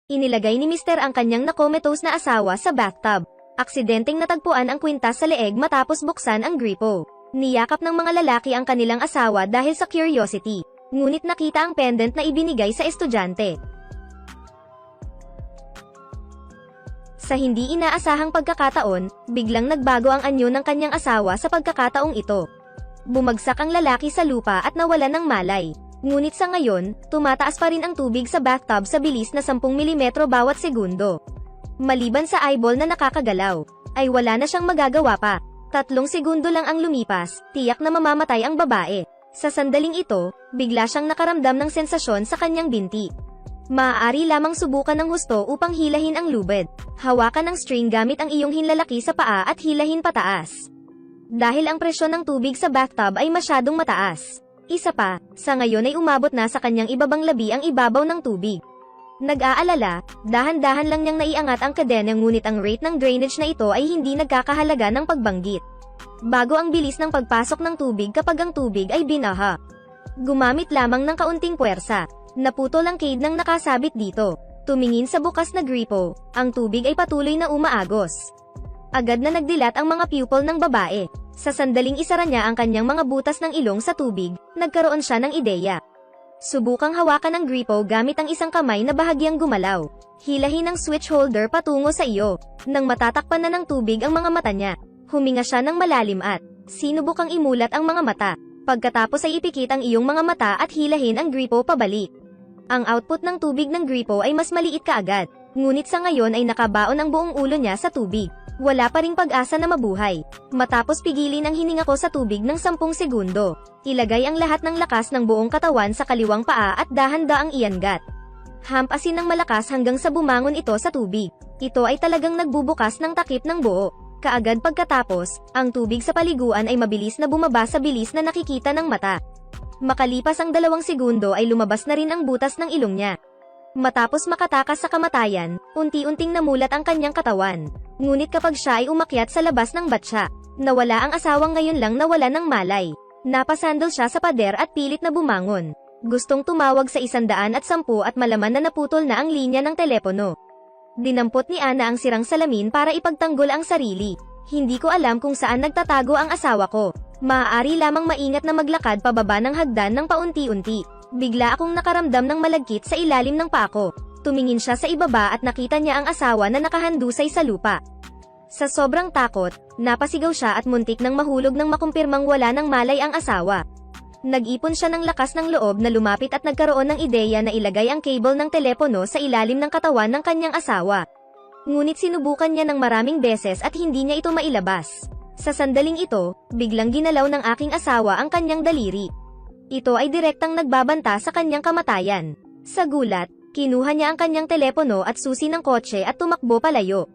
Inilagay ni Mister ang kanyang nakomatose na asawa sa bathtub. Aksidenteng natagpuan ang kwintas sa leeg matapos buksan ang gripo. Niyakap ng mga lalaki ang kanilang asawa dahil sa curiosity. Ngunit nakita ang pendant na ibinigay sa estudyante. Sa hindi inaasahang pagkakataon, biglang nagbago ang anyo ng kanyang asawa sa pagkakataong ito. Bumagsak ang lalaki sa lupa at nawalan ng malay. Ngunit sa ngayon, tumataas pa rin ang tubig sa bathtub sa bilis na 10 mm bawat segundo. Maliban sa eyeball na nakakagalaw, ay wala na siyang magagawa pa. 3 segundo lang ang lumipas, tiyak na mamamatay ang babae. Sa sandaling ito, bigla siyang nakaramdam ng sensasyon sa kanyang binti. Maaari lamang subukan ng husto upang hilahin ang lubid. Hawakan ang string gamit ang iyong hinlalaki sa paa at hilahin pataas. Dahil ang presyon ng tubig sa bathtub ay masyadong mataas. Isa pa, sa ngayon ay umabot na sa kanyang ibabang labi ang ibabaw ng tubig. Nag-aalala, dahan-dahan lang niyang naiangat ang kadena ngunit ang rate ng drainage na ito ay hindi nagkakahalaga ng pagbanggit. Bago ang bilis ng pagpasok ng tubig kapag ang tubig ay binaha. Gumamit lamang ng kaunting puwersa. Naputol ang cade ng nakasabit dito. Tumingin sa bukas na gripo, ang tubig ay patuloy na umaagos. Agad na nagdilat ang mga pupil ng babae. Sa sandaling isara niya ang kanyang mga butas ng ilong sa tubig, nagkaroon siya ng ideya. Subukang hawakan ang gripo gamit ang isang kamay na bahagyang gumalaw. Hilahin ang switch holder patungo sa iyo. Nang matatakpan na ng tubig ang mga mata niya, huminga siya ng malalim at sinubukang imulat ang mga mata. Pagkatapos ay ipikit ang iyong mga mata at hilahin ang gripo pabalik. Ang output ng tubig ng gripo ay mas maliit kaagad, ngunit sa ngayon ay nakabaon ang buong ulo niya sa tubig. Wala pa ring pag-asa na mabuhay. Matapos pigilin ang hininga ko sa tubig ng 10 segundo, ilagay ang lahat ng lakas ng buong katawan sa kaliwang paa at dahan-daang iangat. Hampasin ng malakas hanggang sa bumangon ito sa tubig. Ito ay talagang nagbubukas ng takip ng buo. Kaagad pagkatapos, ang tubig sa paliguan ay mabilis na bumaba sa bilis na nakikita ng mata. Makalipas ang 2 segundo ay lumabas na rin ang butas ng ilong niya. Matapos makatakas sa kamatayan, unti-unting namulat ang kanyang katawan. Ngunit kapag siya ay umakyat sa labas ng batya, nawala ang asawang ngayon lang nawala ng malay. Napasandal siya sa pader at pilit na bumangon. Gustong tumawag sa 110 at malaman na naputol na ang linya ng telepono. Dinampot ni Ana ang sirang salamin para ipagtanggol ang sarili. Hindi ko alam kung saan nagtatago ang asawa ko. Maaari lamang maingat na maglakad pababa ng hagdan ng paunti-unti. Bigla akong nakaramdam ng malagkit sa ilalim ng paa ko. Tumingin siya sa ibaba at nakita niya ang asawa na nakahandusay sa lupa. Sa sobrang takot, napasigaw siya at muntik nang mahulog nang makumpirmang wala ng malay ang asawa. Nag-ipon siya ng lakas ng loob na lumapit at nagkaroon ng ideya na ilagay ang cable ng telepono sa ilalim ng katawan ng kanyang asawa. Ngunit sinubukan niya ng maraming beses at hindi niya ito mailabas. Sa sandaling ito, biglang ginalaw ng aking asawa ang kanyang daliri. Ito ay direktang nagbabanta sa kanyang kamatayan. Sa gulat, kinuha niya ang kanyang telepono at susi ng kotse at tumakbo palayo.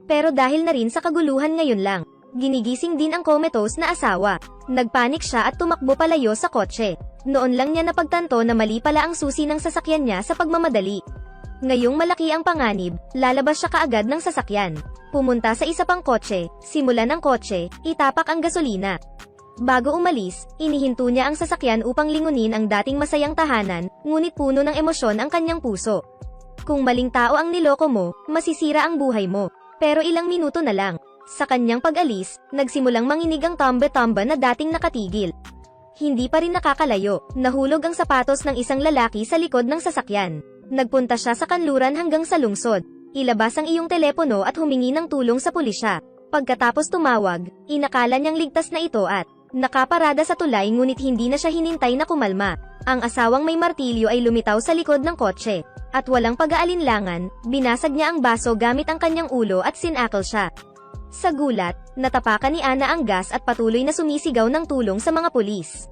Pero dahil na rin sa kaguluhan ngayon lang, ginigising din ang comatose na asawa. Nagpanik siya at tumakbo palayo sa kotse. Noon lang niya napagtanto na mali pala ang susi ng sasakyan niya sa pagmamadali. Ngayong malaki ang panganib, lalabas siya kaagad ng sasakyan. Pumunta sa isa pang kotse, simulan ng kotse, itapak ang gasolina. Bago umalis, inihinto niya ang sasakyan upang lingunin ang dating masayang tahanan, ngunit puno ng emosyon ang kanyang puso. Kung maling tao ang niloko mo, masisira ang buhay mo. Pero ilang minuto na lang, sa kanyang pag-alis, nagsimulang manginig ang tamba-tamba na dating nakatigil. Hindi pa rin nakakalayo, nahulog ang sapatos ng isang lalaki sa likod ng sasakyan. Nagpunta siya sa kanluran hanggang sa lungsod. Ilabas ang iyong telepono at humingi ng tulong sa pulisya. Pagkatapos tumawag, inakala niyang ligtas na ito at nakaparada sa tulay ngunit hindi na siya hinintay na kumalma. Ang asawang may martilyo ay lumitaw sa likod ng kotse. At walang pag-aalinlangan, binasag niya ang baso gamit ang kanyang ulo at sinakal siya. Sa gulat, natapakan ni Ana ang gas at patuloy na sumisigaw ng tulong sa mga pulis.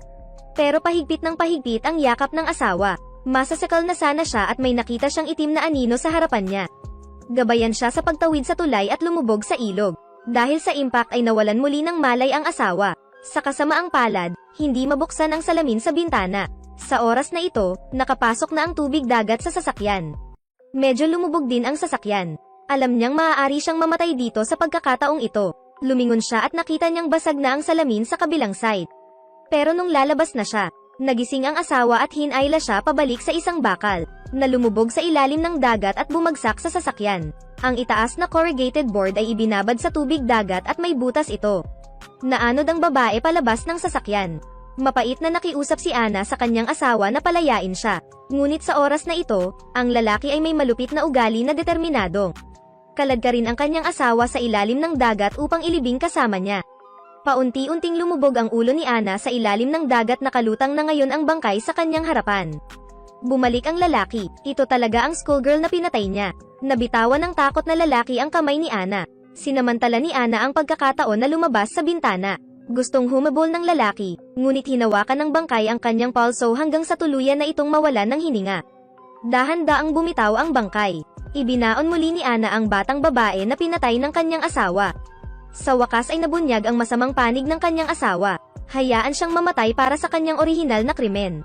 Pero pahigpit ng pahigpit ang yakap ng asawa. Masasakal na sana siya at may nakita siyang itim na anino sa harapan niya. Gabayan siya sa pagtawid sa tulay at lumubog sa ilog. Dahil sa impact ay nawalan muli ng malay ang asawa. Sa kasamaang palad, hindi mabuksan ang salamin sa bintana. Sa oras na ito, nakapasok na ang tubig dagat sa sasakyan. Medyo lumubog din ang sasakyan. Alam niyang maaari siyang mamatay dito sa pagkakataong ito. Lumingon siya at nakita niyang basag na ang salamin sa kabilang side. Pero nung lalabas na siya, Nagising ang asawa at hinayla siya pabalik sa isang bakal, na lumubog sa ilalim ng dagat at bumagsak sa sasakyan. Ang itaas na corrugated board ay ibinabad sa tubig dagat at may butas ito. Naanod ang babae palabas ng sasakyan. Mapait na nakiusap si Ana sa kanyang asawa na palayain siya. Ngunit sa oras na ito, ang lalaki ay may malupit na ugali na determinado. Kaladka rin ang kanyang asawa sa ilalim ng dagat upang ilibing kasama niya. Paunti-unting lumubog ang ulo ni Ana sa ilalim ng dagat na kalutang na ngayon ang bangkay sa kanyang harapan. Bumalik ang lalaki, ito talaga ang schoolgirl na pinatay niya. Nabitawan ng takot na lalaki ang kamay ni Ana. Sinamantala ni Ana ang pagkakataon na lumabas sa bintana. Gustong humabol ng lalaki, ngunit hinawakan ng bangkay ang kanyang palso hanggang sa tuluyan na itong mawalan ng hininga. Dahan-daang bumitaw ang bangkay. Ibinaon muli ni Ana ang batang babae na pinatay ng kanyang asawa. Sa wakas ay nabunyag ang masamang panig ng kanyang asawa. Hayaan siyang mamatay para sa kanyang orihinal na krimen.